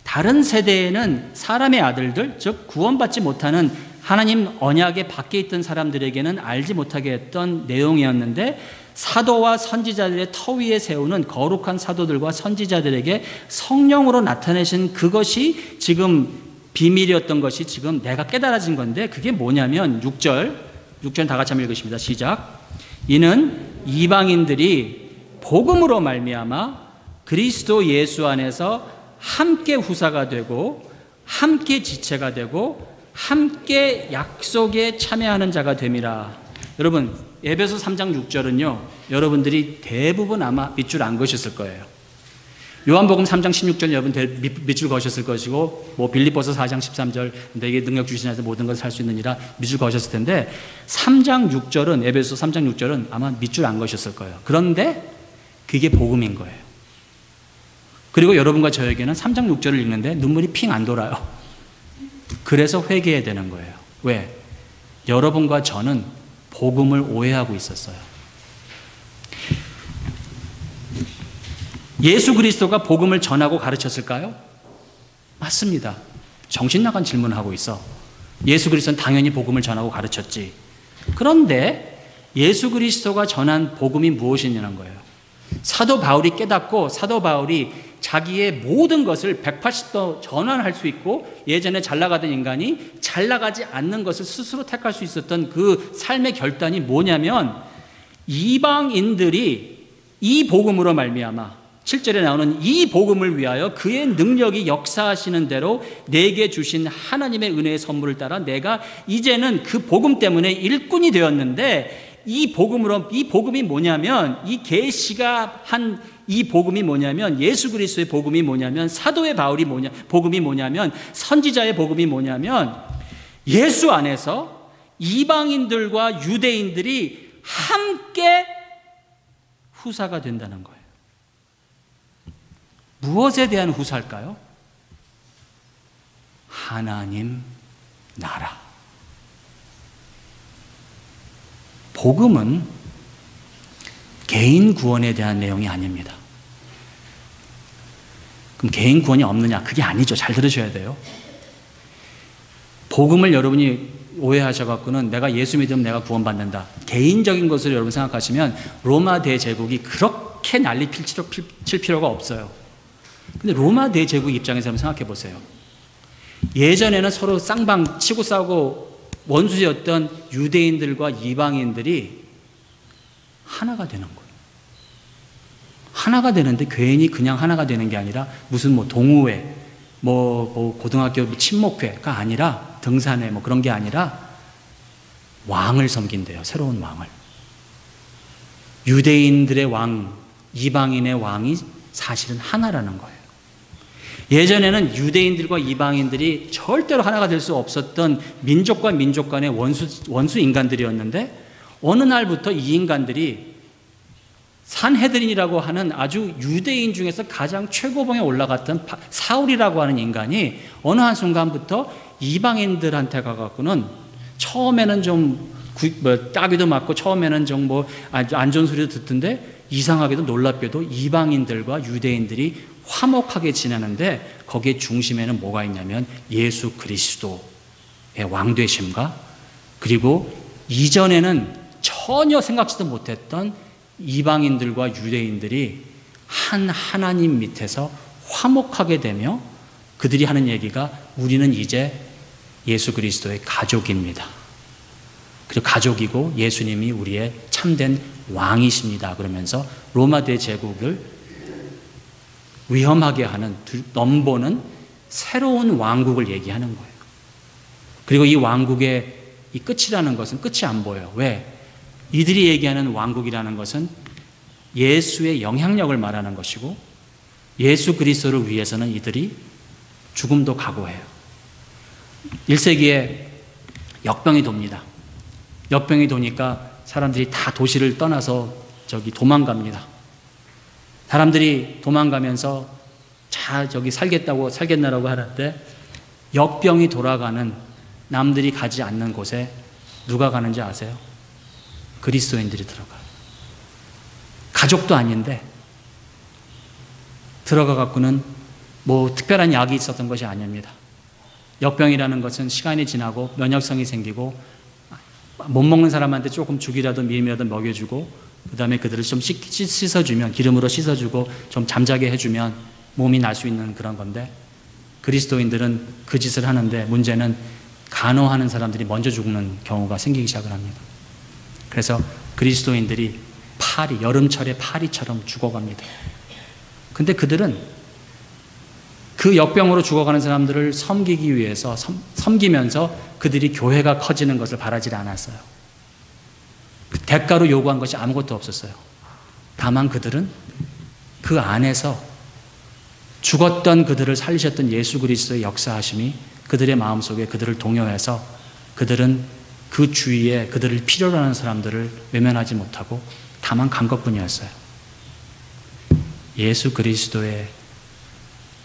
다른 세대에는 사람의 아들들 즉 구원받지 못하는 하나님 언약의 밖에 있던 사람들에게는 알지 못하게 했던 내용이었는데 사도와 선지자들의 터 위에 세우는 거룩한 사도들과 선지자들에게 성령으로 나타내신 그것이 지금 비밀이었던 것이 지금 내가 깨달아진 건데 그게 뭐냐면 6절 다 같이 한번 읽으십니다. 시작. 이는 이방인들이 복음으로 말미암아 그리스도 예수 안에서 함께 후사가 되고 함께 지체가 되고 함께 약속에 참여하는 자가 됨이라. 여러분 에베소 3장 6절은요 여러분들이 대부분 아마 밑줄 안 그으셨을 거예요. 요한복음 3장 16절 여러분 밑줄 그으셨을 것이고 뭐 빌립보서 4장 13절 내게 능력 주시는 자에서 모든 것을 할 수 있느니라 밑줄 그으셨을 텐데 3장 6절은 에베소 3장 6절은 아마 밑줄 안 그으셨을 거예요. 그런데 그게 복음인 거예요. 그리고 여러분과 저에게는 3장 6절을 읽는데 눈물이 핑 안 돌아요. 그래서 회개해야 되는 거예요. 왜? 여러분과 저는 복음을 오해하고 있었어요. 예수 그리스도가 복음을 전하고 가르쳤을까요? 맞습니다. 정신 나간 질문을 하고 있어. 예수 그리스도는 당연히 복음을 전하고 가르쳤지. 그런데 예수 그리스도가 전한 복음이 무엇이냐는 거예요. 사도 바울이 깨닫고 사도 바울이 자기의 모든 것을 180도 전환할 수 있고 예전에 잘 나가던 인간이 잘 나가지 않는 것을 스스로 택할 수 있었던 그 삶의 결단이 뭐냐면 이방인들이 이 복음으로 말미암아 7절에 나오는 이 복음을 위하여 그의 능력이 역사하시는 대로 내게 주신 하나님의 은혜의 선물을 따라 내가 이제는 그 복음 때문에 일꾼이 되었는데 이 복음이 뭐냐면 이 계시가 한 이 복음이 뭐냐면 예수 그리스도의 복음이 뭐냐면 사도의 복음이 뭐냐면 선지자의 복음이 뭐냐면 예수 안에서 이방인들과 유대인들이 함께 후사가 된다는 거예요. 무엇에 대한 후사일까요? 하나님 나라. 복음은 개인 구원에 대한 내용이 아닙니다. 그럼 개인 구원이 없느냐? 그게 아니죠. 잘 들으셔야 돼요. 복음을 여러분이 오해하셔갖고는 내가 예수 믿으면 내가 구원받는다. 개인적인 것을 여러분 생각하시면 로마 대제국이 그렇게 난리 칠 필요가 없어요. 근데 로마 대제국 입장에서 한번 생각해 보세요. 예전에는 서로 쌍방 치고 싸우고 원수였던 유대인들과 이방인들이 하나가 되는 거예요. 하나가 되는데 괜히 그냥 하나가 되는 게 아니라 무슨 동호회, 고등학교 친목회가 아니라 등산회 그런 게 아니라 왕을 섬긴대요. 새로운 왕을. 유대인들의 왕, 이방인의 왕이 사실은 하나라는 거예요. 예전에는 유대인들과 이방인들이 절대로 하나가 될 수 없었던 민족과 민족 간의 원수 인간들이었는데 어느 날부터 이 인간들이 산헤드린이라고 하는 아주 유대인 중에서 가장 최고봉에 올라갔던 사울이라고 하는 인간이 어느 한순간부터 이방인들한테 가갖고는 처음에는 좀 따귀도 맞고 처음에는 좀 안 좋은 소리도 듣던데 이상하게도 놀랍게도 이방인들과 유대인들이 화목하게 지내는데 거기에 중심에는 뭐가 있냐면 예수 그리스도의 왕되심과 그리고 이전에는 전혀 생각지도 못했던 이방인들과 유대인들이 한 하나님 밑에서 화목하게 되며 그들이 하는 얘기가 우리는 이제 예수 그리스도의 가족입니다. 그리고 가족이고 예수님이 우리의 참된 왕이십니다. 그러면서 로마 대제국을 위험하게 하는 넘보는 새로운 왕국을 얘기하는 거예요. 그리고 이 왕국의 이 끝이라는 것은 끝이 안 보여요. 왜? 이들이 얘기하는 왕국이라는 것은 예수의 영향력을 말하는 것이고 예수 그리스도를 위해서는 이들이 죽음도 각오해요. 1세기에 역병이 돕니다. 역병이 도니까 사람들이 다 도시를 떠나서 도망갑니다. 사람들이 도망가면서 살겠나라고 하는데 역병이 돌아가는 남들이 가지 않는 곳에 누가 가는지 아세요? 그리스도인들이 들어가요. 가족도 아닌데 들어가 갖고는 특별한 약이 있었던 것이 아닙니다. 역병이라는 것은 시간이 지나고 면역성이 생기고 못 먹는 사람한테 조금 죽이라도 미림이라도 먹여주고 그 다음에 그들을 좀 씻어주면 기름으로 씻어주고 좀 잠자게 해주면 몸이 날 수 있는 그런 건데 그리스도인들은 그 짓을 하는데 문제는 간호하는 사람들이 먼저 죽는 경우가 생기기 시작을 합니다. 그래서 그리스도인들이 여름철에 파리처럼 죽어갑니다. 근데 그들은 그 역병으로 죽어가는 사람들을 섬기기 위해서 섬기면서 그들이 교회가 커지는 것을 바라지 않았어요. 그 대가로 요구한 것이 아무것도 없었어요. 다만 그들은 그 안에서 죽었던 그들을 살리셨던 예수 그리스도의 역사하심이 그들의 마음속에 그들을 동요해서 그들은 그 주위에 그들을 필요로 하는 사람들을 외면하지 못하고 다만 간 것뿐이었어요. 예수 그리스도의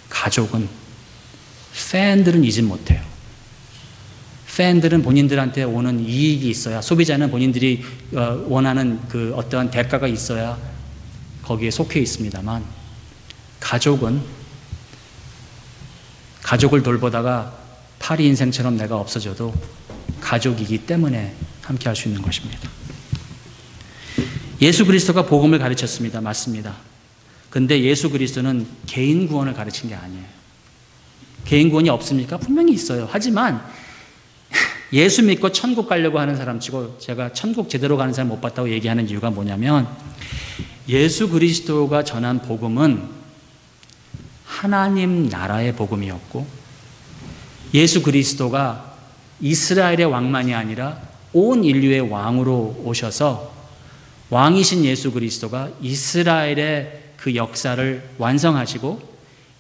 가족은 팬들은 잊지 못해요. 팬들은 본인들한테 오는 이익이 있어야, 소비자는 본인들이 원하는 그 어떠한 대가가 있어야 거기에 속해 있습니다만 가족은 가족을 돌보다가 파리 인생처럼 내가 없어져도 가족이기 때문에 함께 할 수 있는 것입니다. 예수 그리스도가 복음을 가르쳤습니다. 맞습니다. 근데 예수 그리스도는 개인 구원을 가르친 게 아니에요. 개인 구원이 없습니까? 분명히 있어요. 하지만 예수 믿고 천국 가려고 하는 사람 치고 제가 천국 제대로 가는 사람 못 봤다고 얘기하는 이유가 뭐냐면 예수 그리스도가 전한 복음은 하나님 나라의 복음이었고 예수 그리스도가 이스라엘의 왕만이 아니라 온 인류의 왕으로 오셔서 왕이신 예수 그리스도가 이스라엘의 그 역사를 완성하시고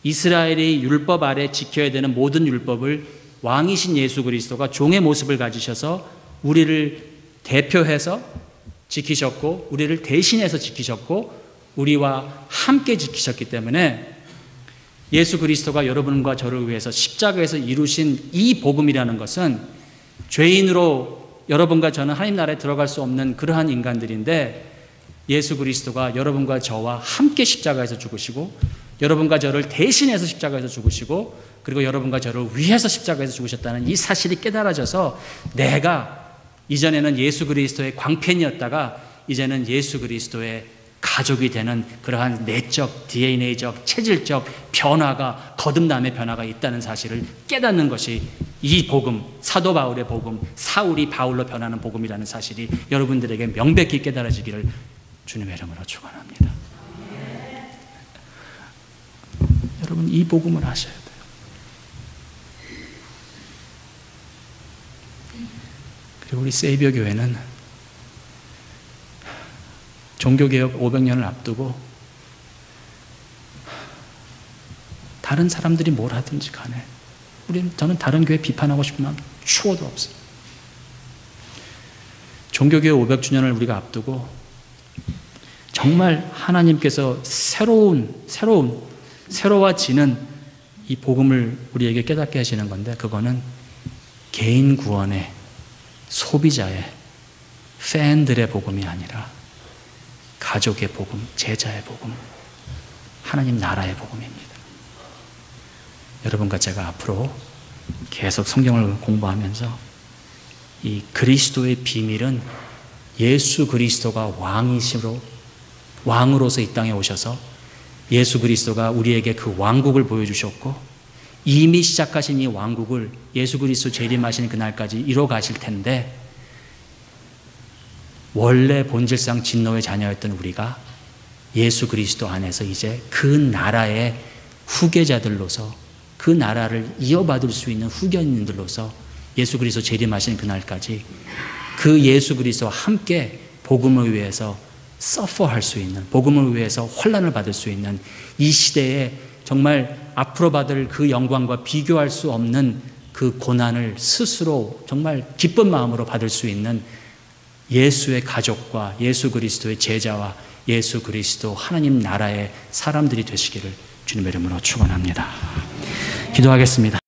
이스라엘이 율법 아래 지켜야 되는 모든 율법을 왕이신 예수 그리스도가 종의 모습을 가지셔서 우리를 대표해서 지키셨고 우리를 대신해서 지키셨고 우리와 함께 지키셨기 때문에 예수 그리스도가 여러분과 저를 위해서 십자가에서 이루신 이 복음이라는 것은 죄인으로 여러분과 저는 하나님 나라에 들어갈 수 없는 그러한 인간들인데 예수 그리스도가 여러분과 저와 함께 십자가에서 죽으시고 여러분과 저를 대신해서 십자가에서 죽으시고 그리고 여러분과 저를 위해서 십자가에서 죽으셨다는 이 사실이 깨달아져서 내가 이전에는 예수 그리스도의 광팬이었다가 이제는 예수 그리스도의 가족이 되는 그러한 내적, DNA적, 체질적 변화가 거듭남의 변화가 있다는 사실을 깨닫는 것이 이 복음, 사도 바울의 복음, 사울이 바울로 변하는 복음이라는 사실이 여러분들에게 명백히 깨달아지기를 주님의 이름으로 축원합니다. 여러분 이 복음을 아셔야 돼요. 그리고 우리 세이비어 교회는 종교개혁 500년을 앞두고 다른 사람들이 뭘 하든지 간에 저는 다른 교회 비판하고 싶은 마음 추워도 없어요. 종교개혁 500주년을 우리가 앞두고 정말 하나님께서 새로워지는 이 복음을 우리에게 깨닫게 하시는 건데 그거는 개인 구원의 소비자의 팬들의 복음이 아니라 가족의 복음, 제자의 복음, 하나님 나라의 복음입니다. 여러분과 제가 앞으로 계속 성경을 공부하면서 이 그리스도의 비밀은 예수 그리스도가 왕으로서 이 땅에 오셔서 예수 그리스도가 우리에게 그 왕국을 보여주셨고 이미 시작하신 이 왕국을 예수 그리스도 재림하시는 그날까지 이뤄 가실 텐데 원래 본질상 진노의 자녀였던 우리가 예수 그리스도 안에서 이제 그 나라의 후계자들로서 그 나라를 이어받을 수 있는 후견인들로서 예수 그리스도 재림하시는 그날까지 그 예수 그리스도와 함께 복음을 위해서 서퍼할 수 있는, 복음을 위해서 혼란을 받을 수 있는 이 시대에 정말 앞으로 받을 그 영광과 비교할 수 없는 그 고난을 스스로 정말 기쁜 마음으로 받을 수 있는 예수의 가족과 예수 그리스도의 제자와 예수 그리스도 하나님 나라의 사람들이 되시기를 주님의 이름으로 축원합니다. 기도하겠습니다.